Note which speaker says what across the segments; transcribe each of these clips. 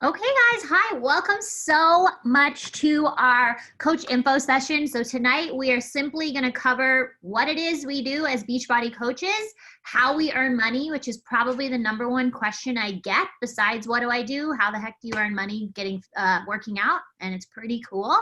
Speaker 1: Okay, guys. Hi. Welcome so much to our coach info session. So tonight we are simply going to cover what it is we do as Beachbody coaches, how we earn money, which is probably the number one question I get besides what do I do? How the heck do you earn money getting working out? And it's pretty cool.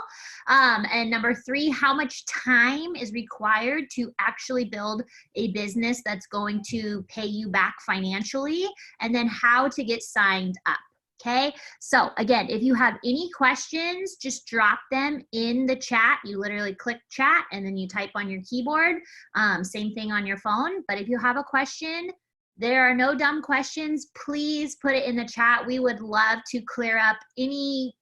Speaker 1: And number three, how much time is required to actually build a business that's going to pay you back financially, and then how to get signed up. Okay, so again, if you have any questions, just drop them in the chat. You literally click chat and then you type on your keyboard. Same thing on your phone. But if you have a question, there are no dumb questions. Please put it in the chat. We would love to clear up any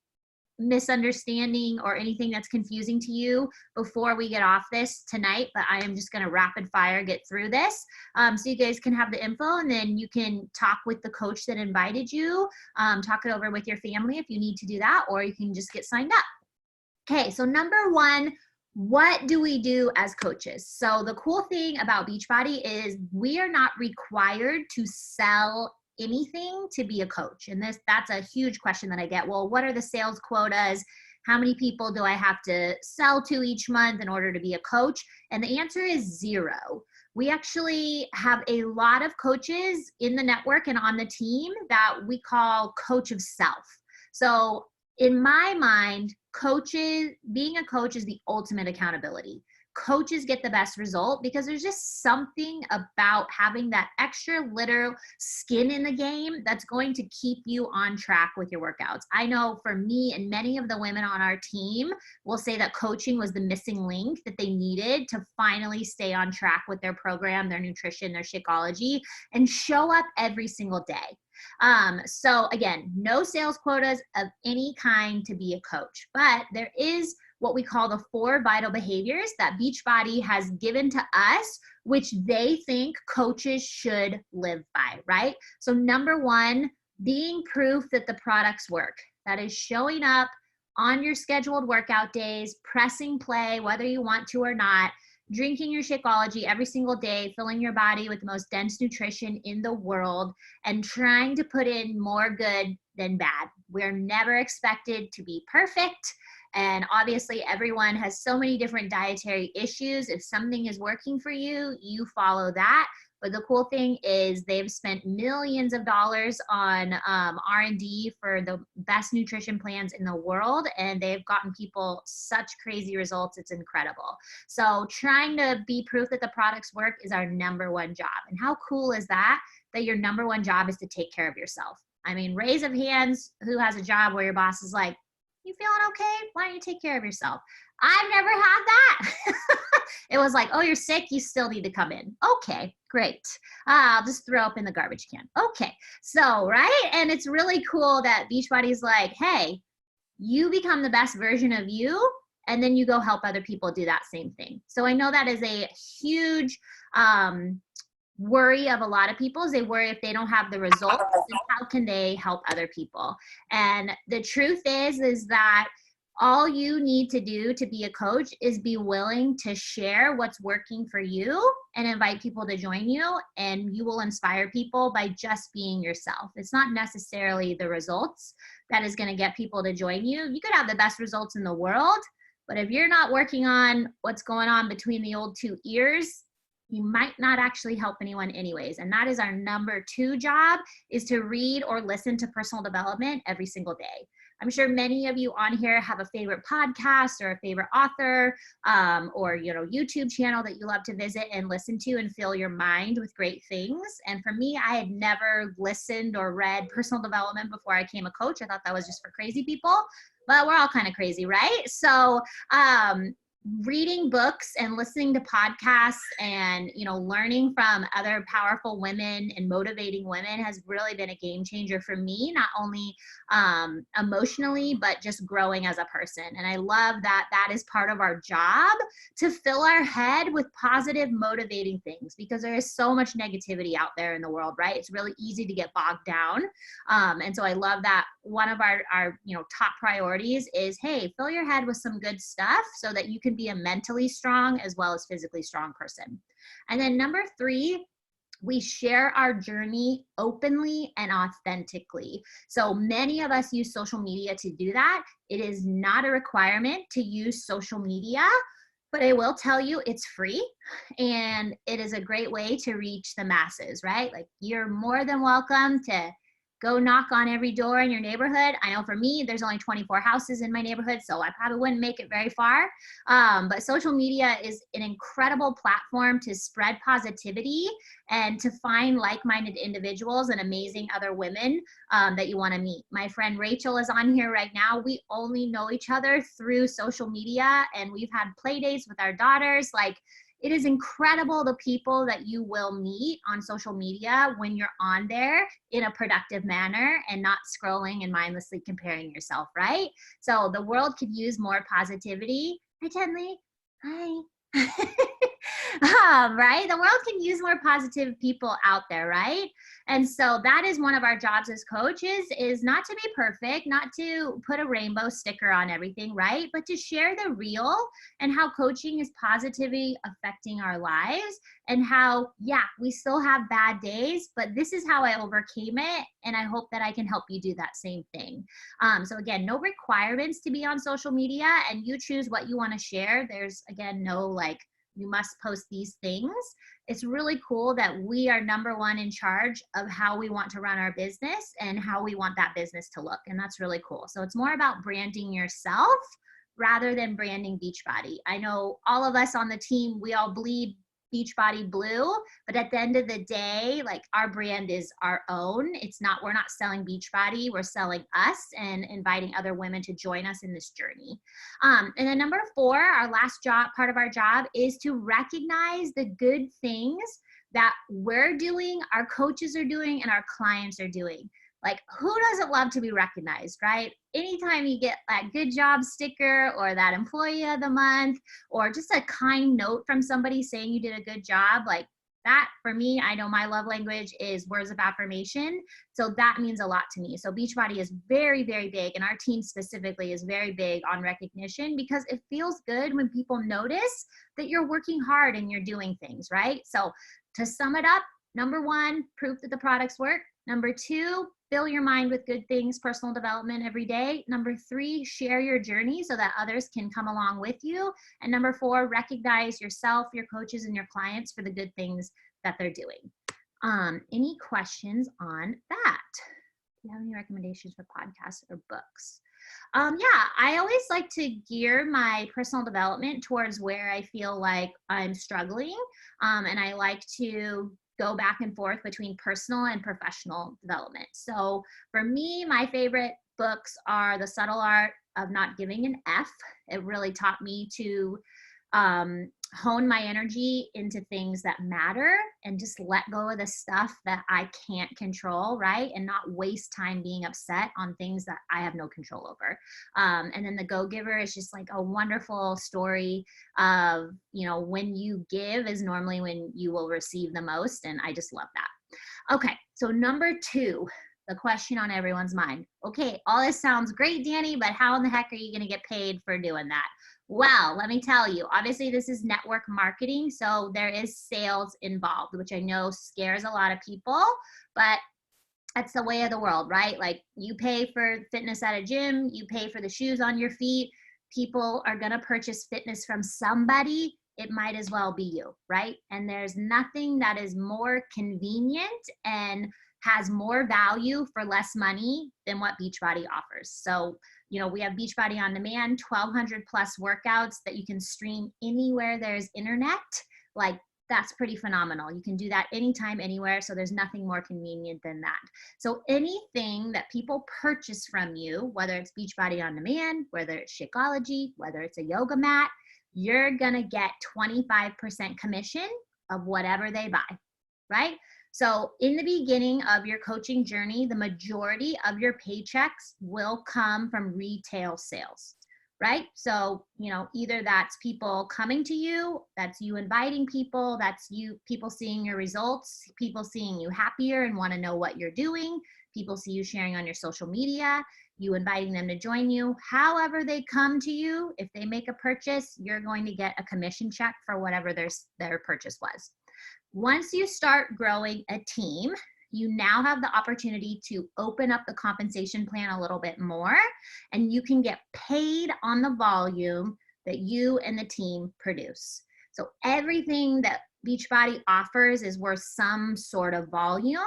Speaker 1: misunderstanding or anything that's confusing to you before we get off this tonight, but I am just going to rapid fire get through this so you guys can have the info, and then you can talk with the coach that invited you, talk it over with your family if you need to do that, or you can just get signed up. Okay, so number one, what do we do as coaches? So the cool thing about Beachbody is we are not required to sell anything to be a coach. And that's a huge question that I get. Well, what are the sales quotas? How many people do I have to sell to each month in order to be a coach? And the answer is zero. We actually have a lot of coaches in the network and on the team that we call coach of self. So in my mind, being a coach is the ultimate accountability. Coaches get the best result because there's just something about having that extra literal skin in the game that's going to keep you on track with your workouts. I know for me and many of the women on our team will say that coaching was the missing link that they needed to finally stay on track with their program, their nutrition, their Shakeology, and show up every single day. So again, no sales quotas of any kind to be a coach, but there is what we call the 4 vital behaviors that Beachbody has given to us, which they think coaches should live by, right? So number one, being proof that the products work. That is showing up on your scheduled workout days, pressing play, whether you want to or not, drinking your Shakeology every single day, filling your body with the most dense nutrition in the world, and trying to put in more good than bad. We're never expected to be perfect. And obviously, everyone has so many different dietary issues. If something is working for you, you follow that. But the cool thing is they've spent millions of dollars on R&D for the best nutrition plans in the world, and they've gotten people such crazy results. It's incredible. So trying to be proof that the products work is our number one job. And how cool is that, that your number one job is to take care of yourself? I mean, raise of hands who has a job where your boss is like, you feeling okay? Why don't you take care of yourself? I've never had that. It was like, oh, you're sick. You still need to come in. Okay, great. I'll just throw up in the garbage can. Okay. So, right. And it's really cool that Beachbody's like, hey, you become the best version of you, and then you go help other people do that same thing. So I know that is a huge worry of a lot of people. Is they worry if they don't have the results, then how can they help other people? And the truth is that all you need to do to be a coach is be willing to share what's working for you and invite people to join you, and you will inspire people by just being yourself. It's not necessarily the results that is going to get people to join you. You could have the best results in the world, but if you're not working on what's going on between the old 2 ears, you might not actually help anyone anyways. And that is our number 2 job, is to read or listen to personal development every single day. I'm sure many of you on here have a favorite podcast or a favorite author or YouTube channel that you love to visit and listen to and fill your mind with great things. And for me, I had never listened or read personal development before I became a coach. I thought that was just for crazy people, but we're all kind of crazy, right? So reading books and listening to podcasts and learning from other powerful women and motivating women has really been a game changer for me, not only emotionally but just growing as a person. And I love that that is part of our job, to fill our head with positive motivating things, because there is so much negativity out there in the world, right? It's really easy to get bogged down, and so I love that one of our top priorities is, hey, fill your head with some good stuff so that you can be a mentally strong as well as physically strong person. And then number 3, we share our journey openly and authentically. So many of us use social media to do that. It is not a requirement to use social media, but I will tell you it's free and it is a great way to reach the masses, right? Like you're more than welcome to go knock on every door in your neighborhood. I know for me, there's only 24 houses in my neighborhood, so I probably wouldn't make it very far. But social media is an incredible platform to spread positivity and to find like-minded individuals and amazing other women that you want to meet. My friend Rachel is on here right now. We only know each other through social media, and we've had play dates with our daughters. Like, it is incredible the people that you will meet on social media when you're on there in a productive manner and not scrolling and mindlessly comparing yourself, right? So the world could use more positivity. Hi, Tenley. Hi. Right? The world can use more positive people out there, right? And so that is one of our jobs as coaches, is not to be perfect, not to put a rainbow sticker on everything, right? But to share the real and how coaching is positively affecting our lives, and how, yeah, we still have bad days, but this is how I overcame it. And I hope that I can help you do that same thing. So again, no requirements to be on social media, and you choose what you want to share. There's, again, no like, you must post these things. It's really cool that we are number one in charge of how we want to run our business and how we want that business to look. And that's really cool. So it's more about branding yourself rather than branding Beachbody. I know all of us on the team, we all bleed Beachbody blue, but at the end of the day, like, our brand is our own. It's not, we're not selling Beachbody, we're selling us and inviting other women to join us in this journey. And then number 4, our last job, part of our job, is to recognize the good things that we're doing, our coaches are doing, and our clients are doing. Like, who doesn't love to be recognized, right? Anytime you get that good job sticker or that employee of the month or just a kind note from somebody saying you did a good job, like that, for me, I know my love language is words of affirmation. So that means a lot to me. So Beachbody is very, very big, and our team specifically is very big on recognition, because it feels good when people notice that you're working hard and you're doing things, right? So to sum it up, number 1, proof that the products work. Number 2, fill your mind with good things, personal development every day. Number 3, share your journey so that others can come along with you. And number 4, recognize yourself, your coaches, and your clients for the good things that they're doing. Any questions on that? Do you have any recommendations for podcasts or books? Yeah, I always like to gear my personal development towards where I feel like I'm struggling. And I like to go back and forth between personal and professional development. So for me, my favorite books are The Subtle Art of Not Giving an F. It really taught me to hone my energy into things that matter and just let go of the stuff that I can't control, right? And not waste time being upset on things that I have no control over. And then The Go-Giver is just like a wonderful story of, you know, when you give is normally when you will receive the most. And I just love that. Okay, so number 2, the question on everyone's mind. Okay, all this sounds great, Danny, but how in the heck are you going to get paid for doing that? Well, let me tell you, obviously this is network marketing, so there is sales involved, which I know scares a lot of people, but that's the way of the world, right? Like, you pay for fitness at a gym, you pay for the shoes on your feet. People are going to purchase fitness from somebody. It might as well be you, right? And there's nothing that is more convenient and has more value for less money than what Beachbody offers. So, you know, we have Beachbody On Demand, 1,200 plus workouts that you can stream anywhere there's internet. Like, that's pretty phenomenal. You can do that anytime, anywhere. So there's nothing more convenient than that. So anything that people purchase from you, whether it's Beachbody On Demand, whether it's Shakeology, whether it's a yoga mat, you're going to get 25% commission of whatever they buy, right? So in the beginning of your coaching journey, the majority of your paychecks will come from retail sales, right? So, you know, either that's people coming to you, that's you inviting people, that's you, people seeing your results, people seeing you happier and want to know what you're doing, people see you sharing on your social media, you inviting them to join you. However they come to you, if they make a purchase, you're going to get a commission check for whatever their purchase was. Once you start growing a team, you now have the opportunity to open up the compensation plan a little bit more, and you can get paid on the volume that you and the team produce. So everything that Beachbody offers is worth some sort of volume.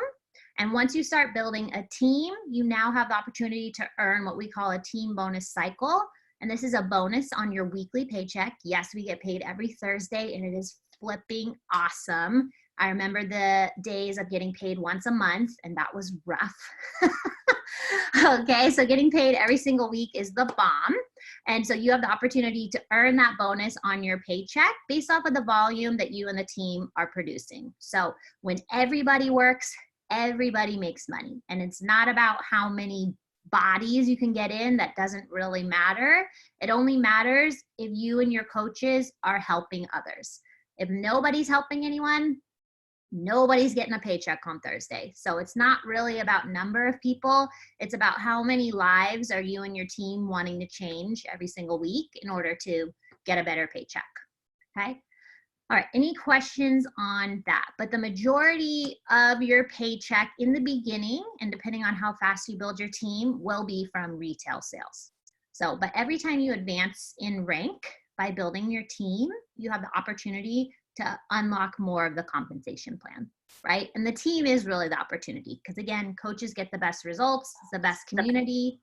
Speaker 1: And once you start building a team, you now have the opportunity to earn what we call a team bonus cycle. And this is a bonus on your weekly paycheck. Yes, we get paid every Thursday, and it is flipping awesome. I remember the days of getting paid once a month, and that was rough. Okay, so getting paid every single week is the bomb. And so you have the opportunity to earn that bonus on your paycheck based off of the volume that you and the team are producing. So when everybody works, everybody makes money. And it's not about how many bodies you can get in. That doesn't really matter. It only matters if you and your coaches are helping others. If nobody's helping anyone, nobody's getting a paycheck on Thursday. So it's not really about number of people. It's about how many lives are you and your team wanting to change every single week in order to get a better paycheck. Okay. All right. Any questions on that? But the majority of your paycheck in the beginning, and depending on how fast you build your team, will be from retail sales. So, but every time you advance in rank by building your team, you have the opportunity to unlock more of the compensation plan, right? And the team is really the opportunity because, again, coaches get the best results, the best community,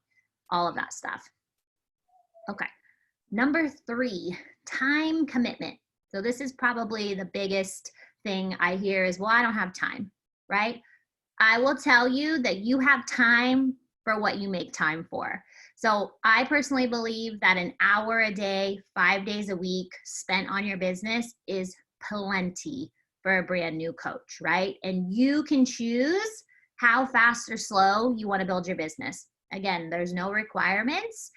Speaker 1: all of that stuff. Okay. Number 3, time commitment. So this is probably the biggest thing I hear is, well, I don't have time, right? I will tell you that you have time for what you make time for. So I personally believe that an hour a day, 5 days a week spent on your business is plenty for a brand new coach, right? And you can choose how fast or slow you want to build your business. Again, there's no requirements.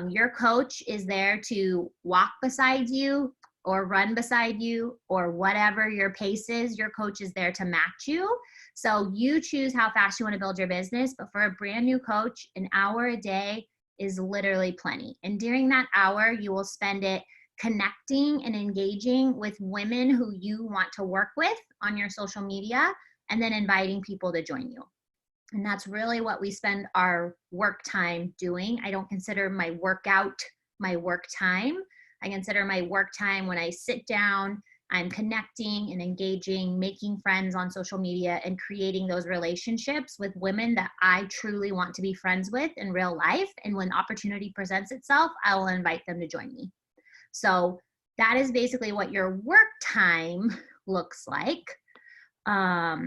Speaker 1: Your coach is there to walk beside you or run beside you or whatever your pace is. Your coach is there to match you. So you choose how fast you want to build your business. But for a brand new coach, an hour a day is literally plenty. And during that hour, you will spend it connecting and engaging with women who you want to work with on your social media, and then inviting people to join you. And that's really what we spend our work time doing. I don't consider my workout my work time. I consider my work time when I sit down, I'm connecting and engaging, making friends on social media, and creating those relationships with women that I truly want to be friends with in real life. And when opportunity presents itself, I will invite them to join me. So that is basically what your work time looks like. How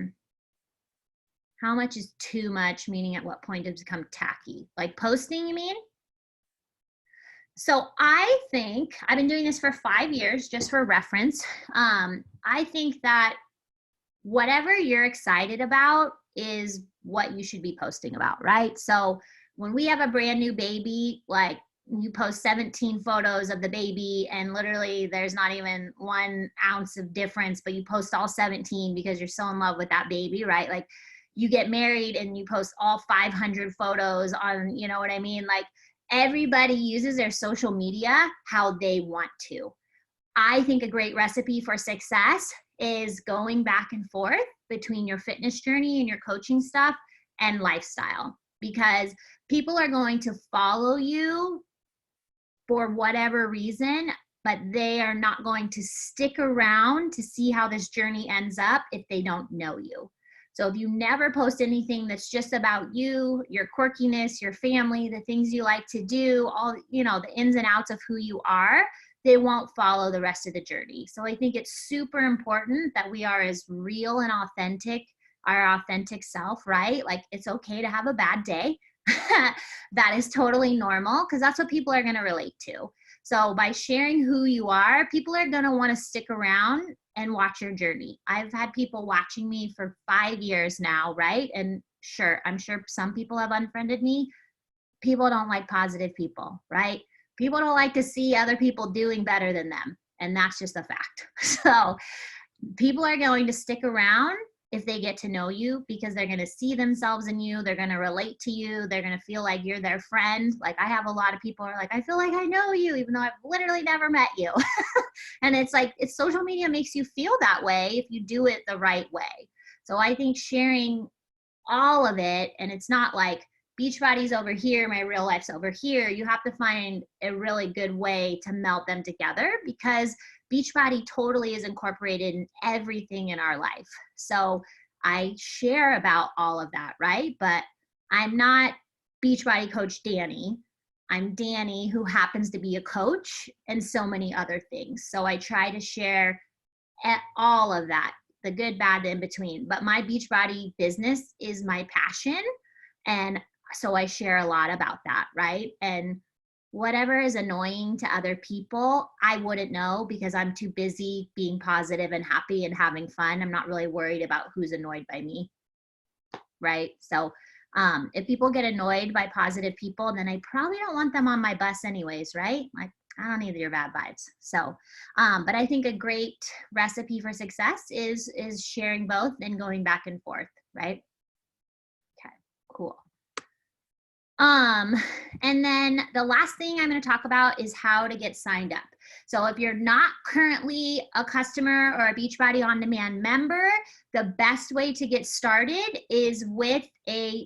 Speaker 1: much is too much? Meaning at what point does it become tacky? Like posting, you mean? So I think, I've been doing this for 5 years, just for reference. I think that whatever you're excited about is what you should be posting about, right? So when we have a brand new baby, like you post 17 photos of the baby and literally there's not even 1 ounce of difference, but you post all 17 because you're so in love with that baby, right? Like you get married and you post all 500 photos on, you know what I mean? Like everybody uses their social media how they want to. I think a great recipe for success is going back and forth between your fitness journey and your coaching stuff and lifestyle, because people are going to follow you for whatever reason, but they are not going to stick around to see how this journey ends up if they don't know you. So if you never post anything that's just about you, your quirkiness, your family, the things you like to do, all, you know, the ins and outs of who you are, they won't follow the rest of the journey. So I think it's super important that we are as real and authentic, our authentic self, right? Like it's okay to have a bad day. That is totally normal because that's what people are going to relate to. So by sharing who you are, people are going to want to stick around and watch your journey. I've had people watching me for 5 years now, right? And sure, I'm sure some people have unfriended me. People don't like positive people, right? People don't like to see other people doing better than them. And that's just a fact. So people are going to stick around if they get to know you, because they're going to see themselves in you. They're going to relate to you. They're going to feel like you're their friend. Like I have a lot of people who are like, I feel like I know you, even though I've literally never met you. And it's like, social media makes you feel that way if you do it the right way. So I think sharing all of it, and it's not like Beachbody's over here, my real life's over here. You have to find a really good way to melt them together, because Beachbody totally is incorporated in everything in our life. So I share about all of that, right? But I'm not Beachbody coach Danny. I'm Danny, who happens to be a coach and so many other things. So I try to share all of that, the good, bad, in between. But my Beachbody business is my passion. And so I share a lot about that, right? And whatever is annoying to other people, I wouldn't know, because I'm too busy being positive and happy and having fun. I'm not really worried about who's annoyed by me, right? So if people get annoyed by positive people, then I probably don't want them on my bus anyways, right? Like, I don't need your bad vibes. So, but I think a great recipe for success is sharing both and going back and forth, right? Okay, cool. And then the last thing I'm going to talk about is how to get signed up. So if you're not currently a customer or a Beachbody On Demand member, the best way to get started is with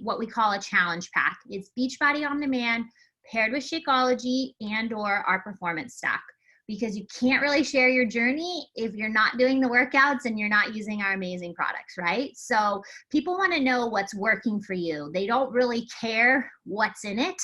Speaker 1: what we call a challenge pack. It's Beachbody On Demand paired with Shakeology and or our performance stack, because you can't really share your journey if you're not doing the workouts and you're not using our amazing products, right? So people want to know what's working for you. They don't really care what's in it.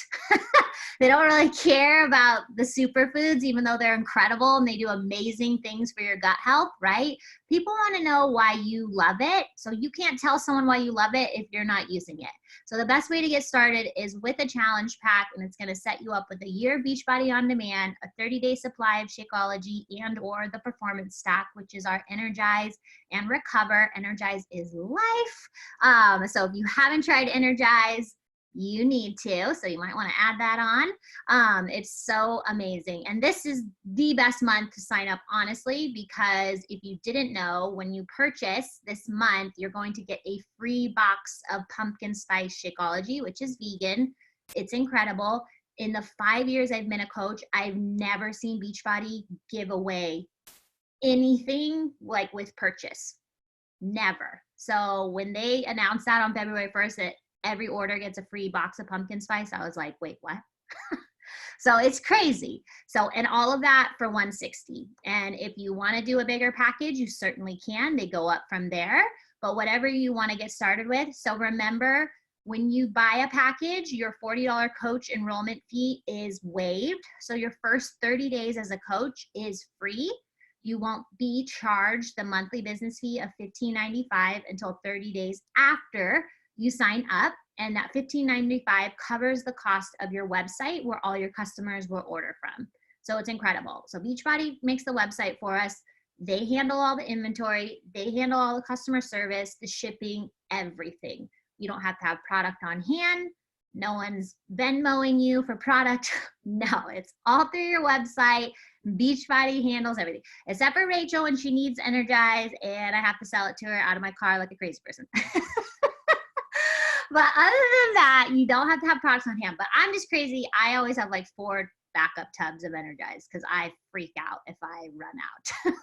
Speaker 1: They don't really care about the superfoods, even though they're incredible and they do amazing things for your gut health, right? People want to know why you love it. So you can't tell someone why you love it if you're not using it. So the best way to get started is with a challenge pack, and it's going to set you up with a year of Beachbody On Demand, a 30-day supply of Shakeology and or the performance stack, which is our Energize and Recover. Energize is life. So if you haven't tried Energize, you need to, so you might want to add that on. It's so amazing. And this is the best month to sign up, honestly, because if you didn't know, when you purchase this month, you're going to get a free box of pumpkin spice Shakeology, which is vegan. It's incredible. In the 5 years I've been a coach, I've never seen Beachbody give away anything like with purchase. Never. So when they announced that on February 1st, that every order gets a free box of pumpkin spice, I was like, wait, what? So it's crazy. So, and all of that for $160. And if you want to do a bigger package, you certainly can. They go up from there, but whatever you want to get started with. So remember, when you buy a package, your $40 coach enrollment fee is waived. So your first 30 days as a coach is free. You won't be charged the monthly business fee of $15.95 until 30 days after you sign up, and that $15.95 covers the cost of your website where all your customers will order from. So it's incredible. So Beachbody makes the website for us. They handle all the inventory. They handle all the customer service, the shipping, everything. You don't have to have product on hand. No one's Venmoing you for product. No, it's all through your website. Beachbody handles everything, except for Rachel when she needs Energize, and I have to sell it to her out of my car like a crazy person. But other than that, you don't have to have products on hand. But I'm just crazy. I always have like 4 backup tubs of Energize because I freak out if I run out.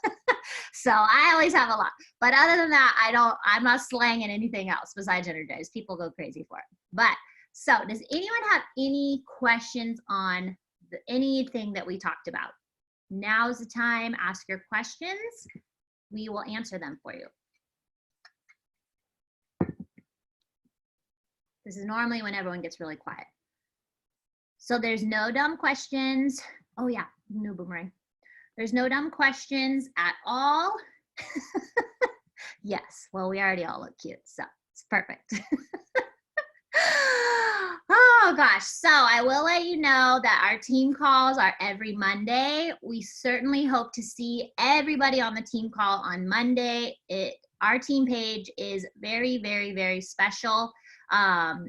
Speaker 1: So I always have a lot. But other than that, I'm not slanging anything else besides Energize. People go crazy for it. But so does anyone have any questions on anything that we talked about? Now's the time. Ask your questions. We will answer them for you. This is normally when everyone gets really quiet. So there's no dumb questions. Oh yeah, new boomerang. There's no dumb questions at all. Yes, well, we already all look cute, so it's perfect. Oh gosh, so I will let you know that our team calls are every Monday. We certainly hope to see everybody on the team call on Monday. Our team page is very, very, very special.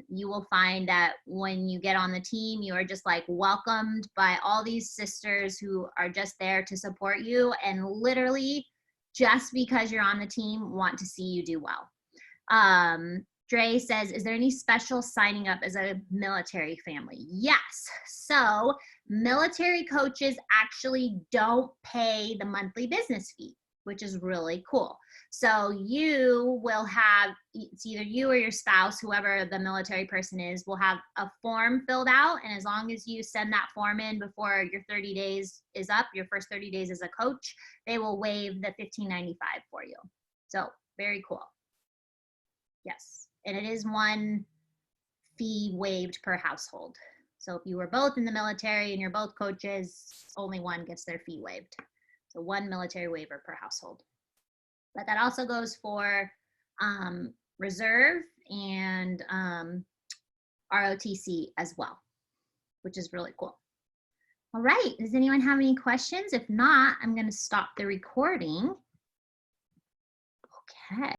Speaker 1: You will find that when you get on the team, you are just like welcomed by all these sisters who are just there to support you and literally just because you're on the team want to see you do well. Dre says, is there any special signing up as a military family? Yes. So military coaches actually don't pay the monthly business fee, which is really cool. So you will have, it's either you or your spouse, whoever the military person is, will have a form filled out. And as long as you send that form in before your 30 days is up, your first 30 days as a coach, they will waive the $15.95 for you. So very cool. Yes. And it is one fee waived per household. So if you were both in the military and you're both coaches, only one gets their fee waived. So one military waiver per household. But that also goes for reserve and ROTC as well, which is really cool. All right, does anyone have any questions? If not, I'm going to stop the recording. Okay.